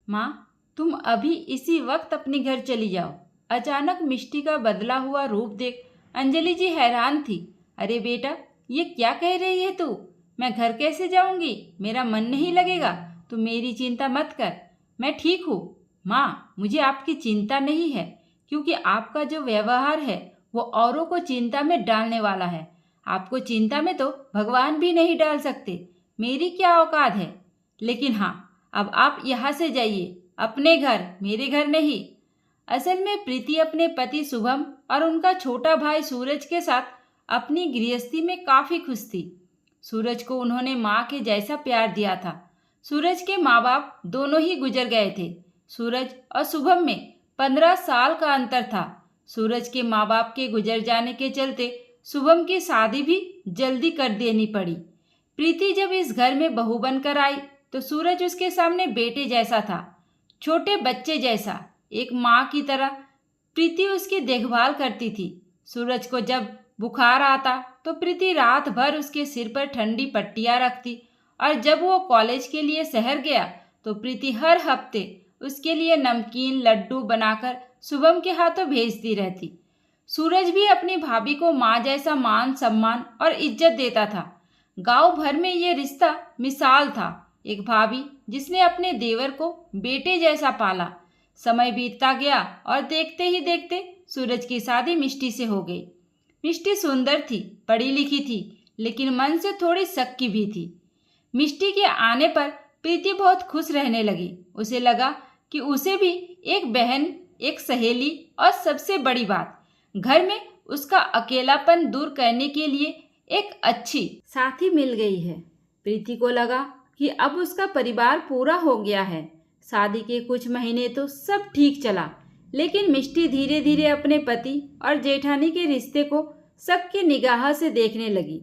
माँ, तुम अभी इसी वक्त अपने घर चली जाओ। अचानक मिष्टी का बदला हुआ रूप देख अंजलि जी हैरान थी। अरे बेटा, ये क्या कह रही है तू? मैं घर कैसे जाऊंगी? मेरा मन नहीं लगेगा। तू मेरी चिंता मत कर, मैं ठीक हूँ। माँ, मुझे आपकी चिंता नहीं है, क्योंकि आपका जो व्यवहार है वो औरों को चिंता में डालने वाला है। आपको चिंता में तो भगवान भी नहीं डाल सकते। मेरी क्या औकात है? लेकिन हाँ, अब आप यहाँ से जाइए, अपने घर, मेरे घर नहीं। असल में प्रीति अपने पति शुभम और उनका छोटा भाई सूरज के साथ अपनी गृहस्थी में काफ़ी खुश थी। सूरज को उन्होंने माँ के जैसा प्यार दिया था। सूरज के माँ बाप दोनों ही गुजर गए थे। सूरज और शुभम में 15 साल का अंतर था। सूरज के माँ बाप के गुजर जाने के चलते शुभम की शादी भी जल्दी कर देनी पड़ी। प्रीति जब इस घर में बहू बनकर आई तो सूरज उसके सामने बेटे जैसा था, छोटे बच्चे जैसा। एक माँ की तरह प्रीति उसकी देखभाल करती थी। सूरज को जब बुखार आता तो प्रीति रात भर उसके सिर पर ठंडी पट्टियाँ रखती, और जब वो कॉलेज के लिए शहर गया तो प्रीति हर हफ्ते उसके लिए नमकीन लड्डू बनाकर शुभम के हाथों भेजती रहती। सूरज भी अपनी भाभी को माँ जैसा मान सम्मान और इज्जत देता था। गांव भर में ये रिश्ता मिसाल था, एक भाभी जिसने अपने देवर को बेटे जैसा पाला। समय बीतता गया और देखते ही देखते सूरज की शादी मिष्टी से हो गई। मिष्टी सुंदर थी, पढ़ी लिखी थी, लेकिन मन से थोड़ी सक्की भी थी। मिष्टी के आने पर प्रीति बहुत खुश रहने लगी। उसे लगा कि उसे भी एक बहन, एक सहेली और सबसे बड़ी बात, घर में उसका अकेलापन दूर करने के लिए एक अच्छी साथी मिल गई है। प्रीति को लगा कि अब उसका परिवार पूरा हो गया है। शादी के कुछ महीने तो सब ठीक चला, लेकिन मिष्टी धीरे धीरे अपने पति और जेठानी के रिश्ते को शक की निगाह से देखने लगी।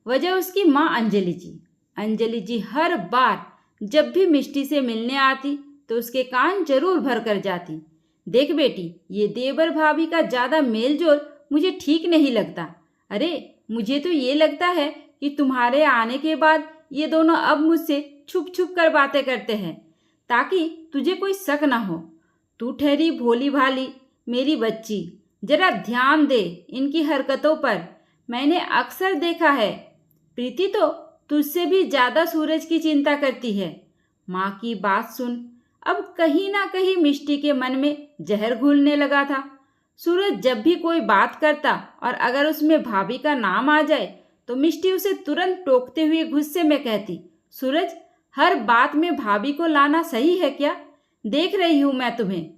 वजह उसकी माँ अंजलि जी। अंजलि जी हर बार जब भी मिष्टी से मिलने आती तो उसके कान जरूर भर कर जाती। देख बेटी, ये देवर भाभी का ज़्यादा मेलजोल मुझे ठीक नहीं लगता। अरे, मुझे तो ये लगता है कि तुम्हारे आने के बाद ये दोनों अब मुझसे छुप छुप कर बातें करते हैं, ताकि तुझे कोई शक ना हो। तू ठहरी भोली भाली मेरी बच्ची, जरा ध्यान दे इनकी हरकतों पर। मैंने अक्सर देखा है, प्रीति तो तुझसे भी ज़्यादा सूरज की चिंता करती है। माँ की बात सुन अब कहीं ना कहीं मिष्टी के मन में जहर घुलने लगा था। सूरज जब भी कोई बात करता और अगर उसमें भाभी का नाम आ जाए तो मिष्टी उसे तुरंत टोकते हुए गुस्से में कहती, सूरज, हर बात में भाभी को लाना सही है क्या? देख रही हूँ मैं तुम्हें,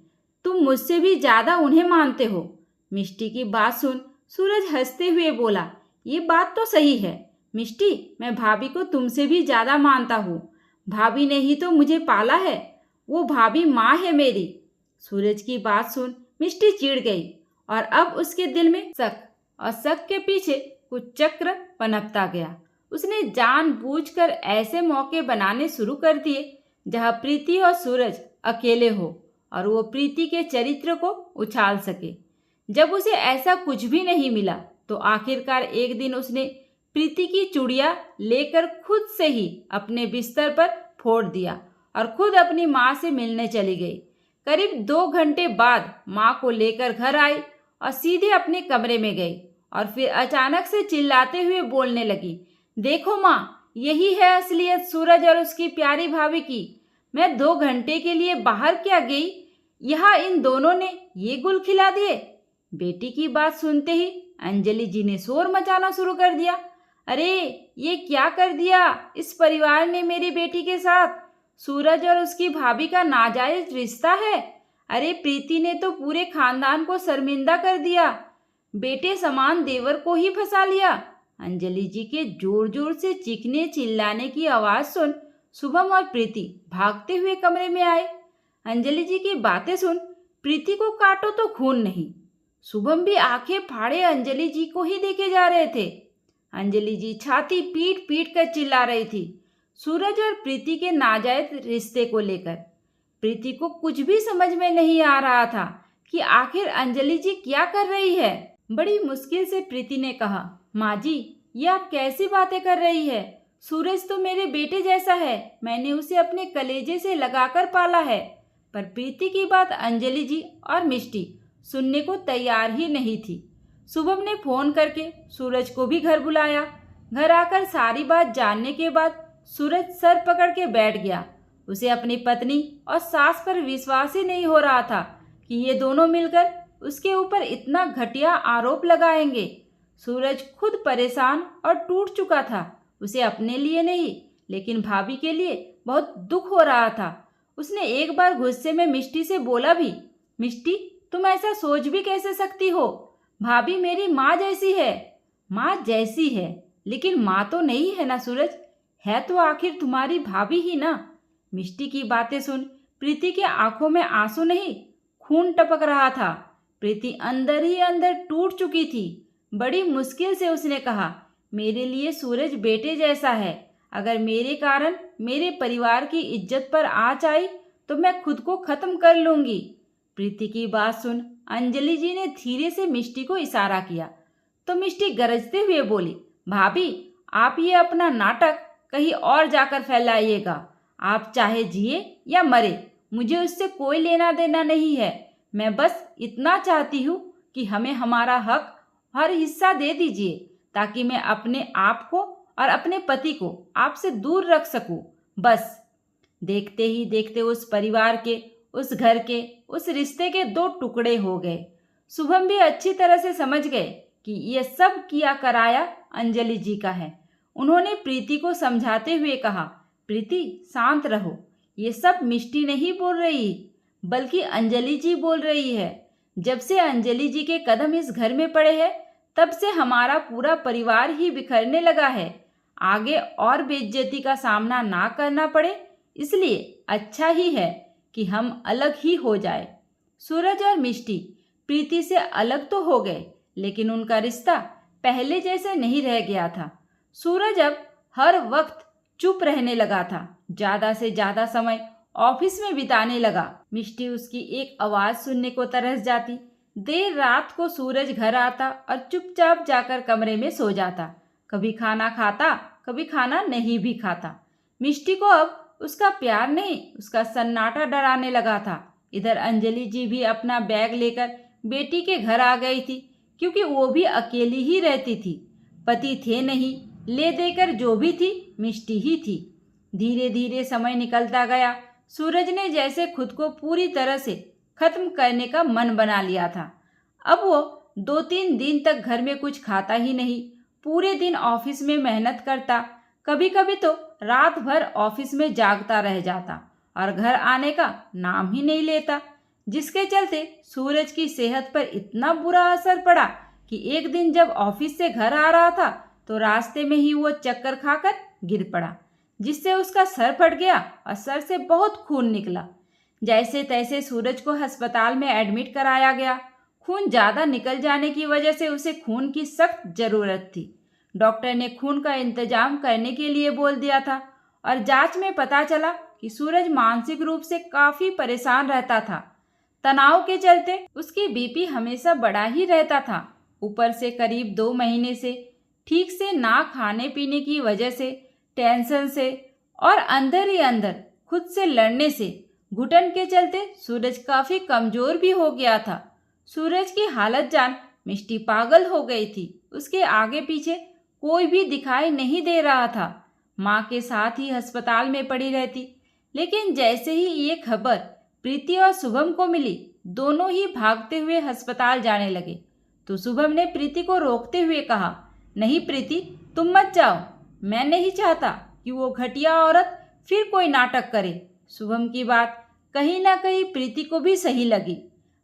तुम मुझसे भी ज़्यादा उन्हें मानते हो। मिष्टी की बात सुन सूरज हंसते हुए बोला, ये बात तो सही है मिष्टी, मैं भाभी को तुमसे भी ज़्यादा मानता हूँ। भाभी ने ही तो मुझे पाला है, वो भाभी माँ है मेरी। सूरज की बात सुन मिष्टी चिढ़ गई और अब उसके दिल में शक, और शक के पीछे कुछ चक्र पनपता गया। उसने जानबूझकर ऐसे मौके बनाने शुरू कर दिए जहाँ प्रीति और सूरज अकेले हो और वो प्रीति के चरित्र को उछाल सके। जब उसे ऐसा कुछ भी नहीं मिला तो आखिरकार एक दिन उसने प्रीति की चूड़ियाँ लेकर खुद से ही अपने बिस्तर पर फोड़ दिया और खुद अपनी माँ से मिलने चली गई। करीब 2 घंटे बाद माँ को लेकर घर आई और सीधे अपने कमरे में गई और फिर अचानक से चिल्लाते हुए बोलने लगी, देखो माँ, यही है असलियत सूरज और उसकी प्यारी भाभी की। मैं 2 घंटे के लिए बाहर क्या गई, यहाँ इन दोनों ने ये गुल खिला दिए। बेटी की बात सुनते ही अंजलि जी ने शोर मचाना शुरू कर दिया। अरे, ये क्या कर दिया इस परिवार ने मेरी बेटी के साथ? सूरज और उसकी भाभी का नाजायज रिश्ता है। अरे, प्रीति ने तो पूरे खानदान को शर्मिंदा कर दिया, बेटे समान देवर को ही फंसा लिया। अंजलि जी के जोर जोर से चीखने चिल्लाने की आवाज़ सुन शुभम और प्रीति भागते हुए कमरे में आए। अंजलि जी की बातें सुन प्रीति को काटो तो खून नहीं। शुभम भी आंखें फाड़े अंजलि जी को ही देखे जा रहे थे। अंजलि जी छाती पीट पीट कर चिल्ला रही थी सूरज और प्रीति के नाजायज रिश्ते को लेकर। प्रीति को कुछ भी समझ में नहीं आ रहा था कि आखिर अंजलि जी क्या कर रही है। बड़ी मुश्किल से प्रीति ने कहा, माँ जी, ये आप कैसी बातें कर रही है? सूरज तो मेरे बेटे जैसा है, मैंने उसे अपने कलेजे से लगाकर पाला है। पर प्रीति की बात अंजलि जी और मिष्टी सुनने को तैयार ही नहीं थी। शुभम ने फोन करके सूरज को भी घर बुलाया। घर आकर सारी बात जानने के बाद सूरज सर पकड़ के बैठ गया। उसे अपनी पत्नी और सास पर विश्वास ही नहीं हो रहा था कि ये दोनों मिलकर उसके ऊपर इतना घटिया आरोप लगाएंगे। सूरज खुद परेशान और टूट चुका था। उसे अपने लिए नहीं लेकिन भाभी के लिए बहुत दुख हो रहा था। उसने एक बार गुस्से में मिष्टी से बोला भी, मिष्टी तुम ऐसा सोच भी कैसे सकती हो? भाभी मेरी माँ जैसी है। माँ जैसी है लेकिन माँ तो नहीं है ना सूरज, है तो आखिर तुम्हारी भाभी ही ना। मिष्टी की बातें सुन प्रीति के आंखों में आंसू नहीं खून टपक रहा था। प्रीति अंदर ही अंदर टूट चुकी थी। बड़ी मुश्किल से उसने कहा, मेरे लिए सूरज बेटे जैसा है। अगर मेरे कारण मेरे परिवार की इज्जत पर आँच आई तो मैं खुद को खत्म कर लूंगी। प्रीति की बात सुन अंजलि जी ने धीरे से मिष्टी को इशारा किया तो मिष्टी गरजते हुए बोली, भाभी आप ये अपना नाटक कहीं और जाकर फैलाइएगा। आप चाहे जिए या मरे, मुझे उससे कोई लेना देना नहीं है। मैं बस इतना चाहती हूँ कि हमें हमारा हक हर हिस्सा दे दीजिए ताकि मैं अपने आप को और अपने पति को आपसे दूर रख सकूं। बस। देखते ही देखते उस परिवार के, उस घर के, उस रिश्ते के दो टुकड़े हो गए। शुभम भी अच्छी तरह से समझ गए कि ये सब किया कराया अंजलि जी का है। उन्होंने प्रीति को समझाते हुए कहा, प्रीति शांत रहो, ये सब मिष्टी नहीं बोल रही बल्कि अंजलि जी बोल रही है। जब से अंजलि जी के कदम इस घर में पड़े हैं तब से हमारा पूरा परिवार ही बिखरने लगा है। आगे और बेइज्जती का सामना ना करना पड़े इसलिए अच्छा ही है कि हम अलग ही हो जाए। सूरज और मिष्टी प्रीति से अलग तो हो गए लेकिन उनका रिश्ता पहले जैसे नहीं रह गया था। सूरज अब हर वक्त चुप रहने लगा था, ज्यादा से ज्यादा समय ऑफिस में बिताने लगा। मिष्टी उसकी एक आवाज सुनने को तरस जाती। देर रात को सूरज घर आता और चुपचाप जाकर कमरे में सो जाता। कभी खाना खाता, कभी खाना नहीं भी खाता। मिष्टी को अब उसका प्यार नहीं, उसका सन्नाटा डराने लगा था। इधर अंजलि जी भी अपना बैग लेकर बेटी के घर आ गई थी क्योंकि वो भी अकेली ही रहती थी। पति थे नहीं, ले देकर जो भी थी मिष्टी ही थी। धीरे धीरे समय निकलता गया। सूरज ने जैसे खुद को पूरी तरह से खत्म करने का मन बना लिया था। अब वो 2-3 दिन तक घर में कुछ खाता ही नहीं। पूरे दिन ऑफिस में मेहनत करता, कभी कभी तो रात भर ऑफिस में जागता रह जाता और घर आने का नाम ही नहीं लेता, जिसके चलते सूरज की सेहत पर इतना बुरा असर पड़ा कि एक दिन जब ऑफिस से घर आ रहा था तो रास्ते में ही वो चक्कर खाकर गिर पड़ा, जिससे उसका सर फट गया और सर से बहुत खून निकला। जैसे तैसे सूरज को अस्पताल में एडमिट कराया गया। खून ज़्यादा निकल जाने की वजह से उसे खून की सख्त ज़रूरत थी। डॉक्टर ने खून का इंतजाम करने के लिए बोल दिया था और जांच में पता चला कि सूरज मानसिक रूप से काफ़ी परेशान रहता था। तनाव के चलते उसकी बीपी हमेशा बढ़ा ही रहता था। ऊपर से करीब 2 महीने से ठीक से ना खाने पीने की वजह से, टेंशन से और अंदर ही अंदर खुद से लड़ने से, घुटन के चलते सूरज काफ़ी कमज़ोर भी हो गया था। सूरज की हालत जान मिष्टी पागल हो गई थी। उसके आगे पीछे कोई भी दिखाई नहीं दे रहा था। माँ के साथ ही अस्पताल में पड़ी रहती, लेकिन जैसे ही ये खबर प्रीति और शुभम को मिली, दोनों ही भागते हुए अस्पताल जाने लगे। तो शुभम ने प्रीति को रोकते हुए कहा, नहीं प्रीति, तुम मत जाओ। मैं नहीं चाहता कि वो घटिया औरत फिर कोई नाटक करे। शुभम की बात कहीं ना कहीं प्रीति को भी सही लगी।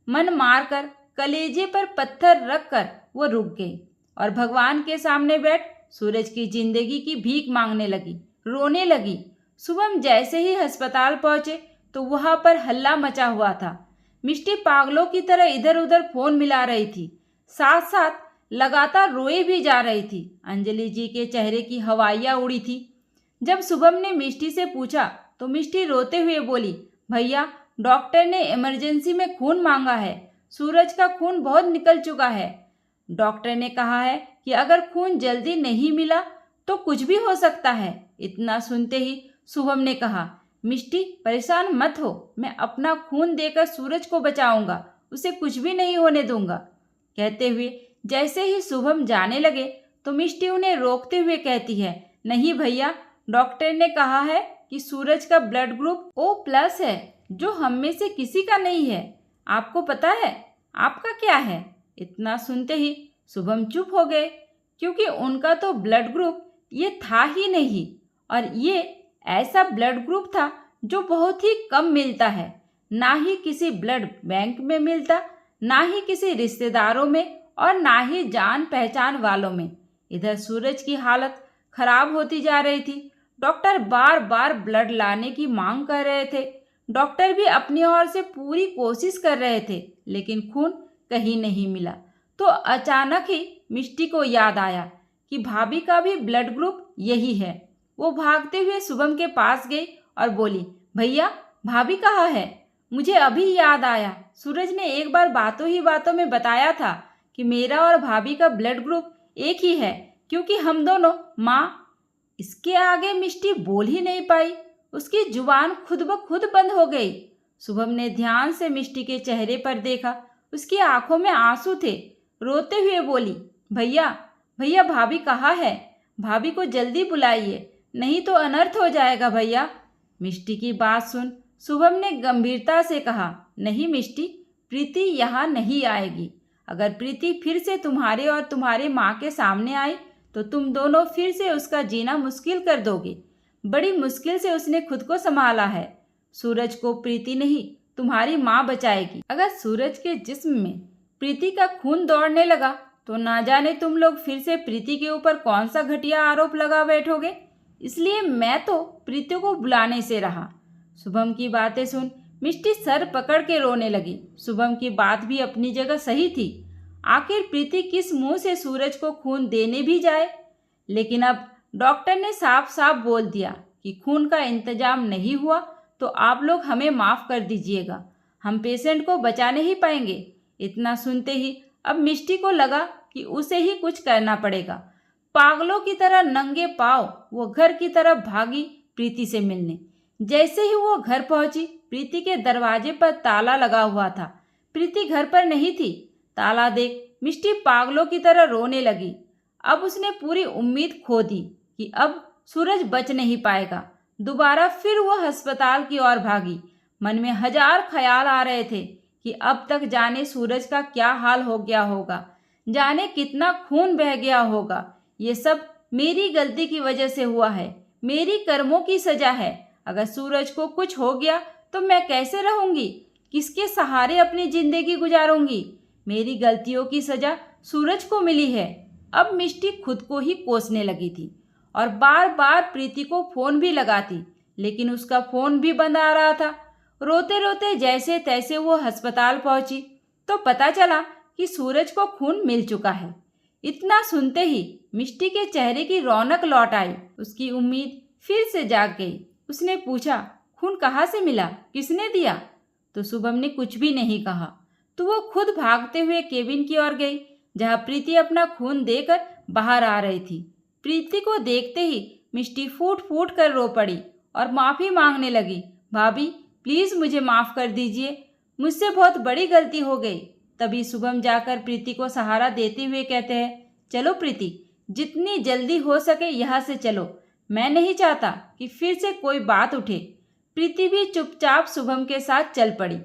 मन मारकर कलेजे पर पत्थर रखकर वो रुक गई और भगवान के सामने बैठ सूरज की जिंदगी की भीख मांगने लगी, रोने लगी। शुभम जैसे ही अस्पताल पहुंचे तो वहां पर हल्ला मचा हुआ था। मिष्टी पागलों की तरह इधर उधर फोन मिला रही थी, साथ साथ लगातार रोए भी जा रही थी। अंजलि जी के चेहरे की हवाइयाँ उड़ी थी। जब शुभम ने मिष्टी से पूछा तो मिष्टी रोते हुए बोली, भैया डॉक्टर ने इमरजेंसी में खून मांगा है। सूरज का खून बहुत निकल चुका है। डॉक्टर ने कहा है कि अगर खून जल्दी नहीं मिला तो कुछ भी हो सकता है। इतना सुनते ही शुभम ने कहा, मिष्टी परेशान मत हो, मैं अपना खून देकर सूरज को बचाऊंगा, उसे कुछ भी नहीं होने दूंगा। कहते हुए जैसे ही शुभम जाने लगे तो मिष्टी उन्हें रोकते हुए कहती है, नहीं भैया, डॉक्टर ने कहा है कि सूरज का ब्लड ग्रुप O+ है, जो हम में से किसी का नहीं है। आपको पता है आपका क्या है? इतना सुनते ही शुभम चुप हो गए, क्योंकि उनका तो ब्लड ग्रुप ये था ही नहीं, और ये ऐसा ब्लड ग्रुप था जो बहुत ही कम मिलता है। ना ही किसी ब्लड बैंक में मिलता, ना ही किसी रिश्तेदारों में, और ना ही जान पहचान वालों में। इधर सूरज की हालत खराब होती जा रही थी। डॉक्टर बार बार ब्लड लाने की मांग कर रहे थे। डॉक्टर भी अपनी ओर से पूरी कोशिश कर रहे थे, लेकिन खून कहीं नहीं मिला। तो अचानक ही मिष्टी को याद आया कि भाभी का भी ब्लड ग्रुप यही है। वो भागते हुए शुभम के पास गई और बोली, भैया, भाभी कहाँ है? मुझे अभी याद आया, सूरज ने एक बार बातों ही बातों में बताया था कि मेरा और भाभी का ब्लड ग्रुप एक ही है, क्योंकि हम दोनों माँ। इसके आगे मिष्टी बोल ही नहीं पाई, उसकी जुबान खुद ब खुद बंद हो गई। शुभम ने ध्यान से मिष्टी के चेहरे पर देखा, उसकी आंखों में आंसू थे। रोते हुए बोली, भैया, भैया, भाभी कहाँ है? भाभी को जल्दी बुलाइए, नहीं तो अनर्थ हो जाएगा भैया। मिष्टी की बात सुन शुभम ने गंभीरता से कहा, नहीं मिष्टी, प्रीति यहाँ नहीं आएगी। अगर प्रीति फिर से तुम्हारे और तुम्हारे माँ के सामने आई तो तुम दोनों फिर से उसका जीना मुश्किल कर दोगे। बड़ी मुश्किल से उसने खुद को संभाला है। सूरज को प्रीति नहीं, तुम्हारी माँ बचाएगी। अगर सूरज के जिस्म में प्रीति का खून दौड़ने लगा तो ना जाने तुम लोग फिर से प्रीति के ऊपर कौन सा घटिया आरोप लगा बैठोगे। इसलिए मैं तो प्रीति को बुलाने से रहा। शुभम की बातें सुन मिष्टी सर पकड़ के रोने लगी। शुभम की बात भी अपनी जगह सही थी। आखिर प्रीति किस मुंह से सूरज को खून देने भी जाए। लेकिन अब डॉक्टर ने साफ साफ बोल दिया कि खून का इंतजाम नहीं हुआ तो आप लोग हमें माफ़ कर दीजिएगा, हम पेशेंट को बचा नहीं पाएंगे। इतना सुनते ही अब मिष्टी को लगा कि उसे ही कुछ करना पड़ेगा। पागलों की तरह नंगे पांव वो घर की तरफ भागी प्रीति से मिलने। जैसे ही वो घर पहुंची, प्रीति के दरवाजे पर ताला लगा हुआ था। प्रीति घर पर नहीं थी। ताला देख मिष्टी पागलों की तरह रोने लगी। अब उसने पूरी उम्मीद खो दी कि अब सूरज बच नहीं पाएगा। दोबारा फिर वो अस्पताल की ओर भागी। मन में हजार ख्याल आ रहे थे कि अब तक जाने सूरज का क्या हाल हो गया होगा, जाने कितना खून बह गया होगा। ये सब मेरी गलती की वजह से हुआ है, मेरी कर्मों की सजा है। अगर सूरज को कुछ हो गया तो मैं कैसे रहूंगी, किसके सहारे अपनी जिंदगी गुजारूंगी। मेरी गलतियों की सजा सूरज को मिली है। अब मिष्टी खुद को ही कोसने लगी थी और बार बार प्रीति को फोन भी लगाती, लेकिन उसका फोन भी बंद आ रहा था। रोते रोते जैसे तैसे वो अस्पताल पहुंची तो पता चला कि सूरज को खून मिल चुका है। इतना सुनते ही मिष्टी के चेहरे की रौनक लौट आई। उसकी उम्मीद फिर से जाग गई। उसने पूछा, खून कहाँ से मिला, किसने दिया? तो शुभम ने कुछ भी नहीं कहा। तो वो खुद भागते हुए केबिन की ओर गई, जहाँ प्रीति अपना खून देकर बाहर आ रही थी। प्रीति को देखते ही मिष्टी फूट फूट कर रो पड़ी और माफ़ी मांगने लगी। भाभी, प्लीज़ मुझे माफ़ कर दीजिए, मुझसे बहुत बड़ी गलती हो गई। तभी शुभम जाकर प्रीति को सहारा देते हुए कहते हैं, चलो प्रीति, जितनी जल्दी हो सके यहाँ से चलो। मैं नहीं चाहता कि फिर से कोई बात उठे। प्रीति भी चुपचाप शुभम के साथ चल पड़ी।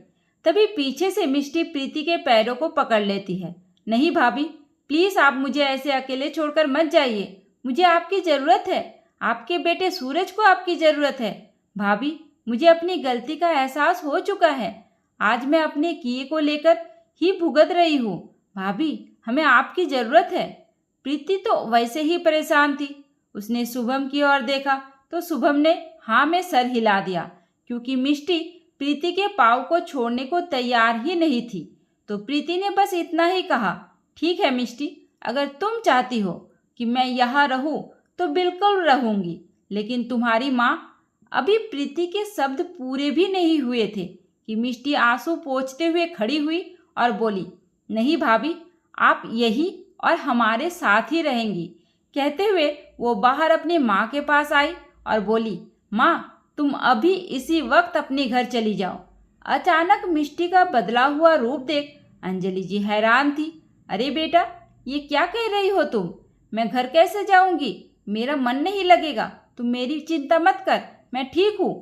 तभी पीछे से मिष्टी प्रीति के पैरों को पकड़ लेती है। नहीं भाभी, प्लीज़ आप मुझे ऐसे अकेले छोड़कर मत जाइए। मुझे आपकी ज़रूरत है, आपके बेटे सूरज को आपकी ज़रूरत है। भाभी, मुझे अपनी गलती का एहसास हो चुका है। आज मैं अपने किए को लेकर ही भुगत रही हूँ। भाभी, हमें आपकी ज़रूरत है। प्रीति तो वैसे ही परेशान थी। उसने शुभम की ओर देखा तो शुभम ने हाँ में सर हिला दिया, क्योंकि मिष्टी प्रीति के पाँव को छोड़ने को तैयार ही नहीं थी। तो प्रीति ने बस इतना ही कहा, ठीक है मिष्टी, अगर तुम चाहती हो कि मैं यहाँ रहूँ तो बिल्कुल रहूँगी, लेकिन तुम्हारी माँ। अभी प्रीति के शब्द पूरे भी नहीं हुए थे कि मिष्टी आंसू पोंछते हुए खड़ी हुई और बोली, नहीं भाभी, आप यही और हमारे साथ ही रहेंगी। कहते हुए वो बाहर अपनी माँ के पास आई और बोली, माँ, तुम अभी इसी वक्त अपने घर चली जाओ। अचानक मिष्टी का बदला हुआ रूप देख अंजलि जी हैरान थी। अरे बेटा, ये क्या कह रही हो तुम? मैं घर कैसे जाऊंगी? मेरा मन नहीं लगेगा। तुम मेरी चिंता मत कर, मैं ठीक हूँ।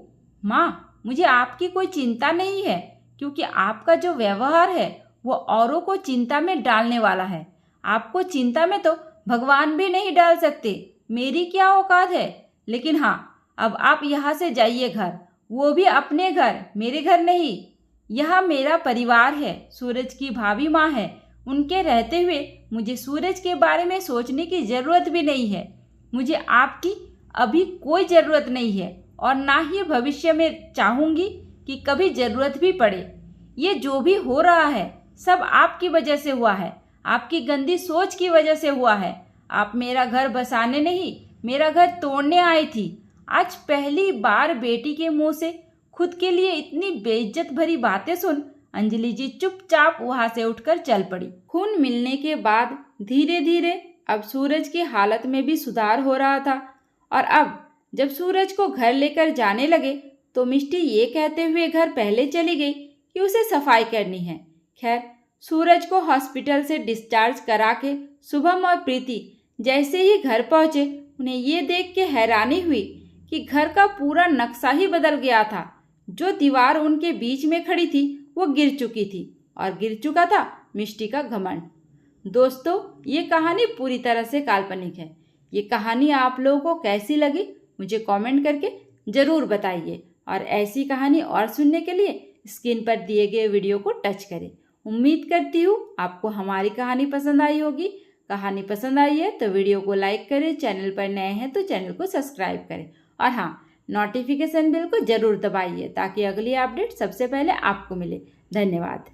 माँ, मुझे आपकी कोई चिंता नहीं है, क्योंकि आपका जो व्यवहार है वो औरों को चिंता में डालने वाला है। आपको चिंता में तो भगवान भी नहीं डाल सकते। मेरी क्या औकात है? लेकिन हाँ, अब आप यहाँ से जाइए घर, वो भी अपने घर, मेरे घर नहीं। यह मेरा परिवार है। सूरज की भाभी माँ है। उनके रहते हुए मुझे सूरज के बारे में सोचने की ज़रूरत भी नहीं है। मुझे आपकी अभी कोई ज़रूरत नहीं है और ना ही भविष्य में चाहूँगी कि कभी ज़रूरत भी पड़े। ये जो भी हो रहा है सब आपकी वजह से हुआ है, आपकी गंदी सोच की वजह से हुआ है। आप मेरा घर बसाने नहीं, मेरा घर तोड़ने आई थी। आज पहली बार बेटी के मुंह से खुद के लिए इतनी बेइज्जत भरी बातें सुन अंजलि जी चुपचाप वहां से उठकर चल पड़ी। खून मिलने के बाद धीरे धीरे अब सूरज की हालत में भी सुधार हो रहा था और अब जब सूरज को घर लेकर जाने लगे तो मिष्टी ये कहते हुए घर पहले चली गई कि उसे सफाई करनी है। खैर, सूरज को हॉस्पिटल से डिस्चार्ज करा के शुभम और प्रीति जैसे ही घर पहुंचे उन्हें ये देख के हैरानी हुई कि घर का पूरा नक्शा ही बदल गया था। जो दीवार उनके बीच में खड़ी थी वो गिर चुकी थी और गिर चुका था मिष्टी का घमंड। दोस्तों, ये कहानी पूरी तरह से काल्पनिक है। ये कहानी आप लोगों को कैसी लगी मुझे कमेंट करके ज़रूर बताइए और ऐसी कहानी और सुनने के लिए स्क्रीन पर दिए गए वीडियो को टच करें। उम्मीद करती हूँ आपको हमारी कहानी पसंद आई होगी। कहानी पसंद आई है तो वीडियो को लाइक करें, चैनल पर नए हैं तो चैनल को सब्सक्राइब करें और हाँ, नोटिफिकेशन बेल को ज़रूर दबाइए ताकि अगली अपडेट सबसे पहले आपको मिले। धन्यवाद।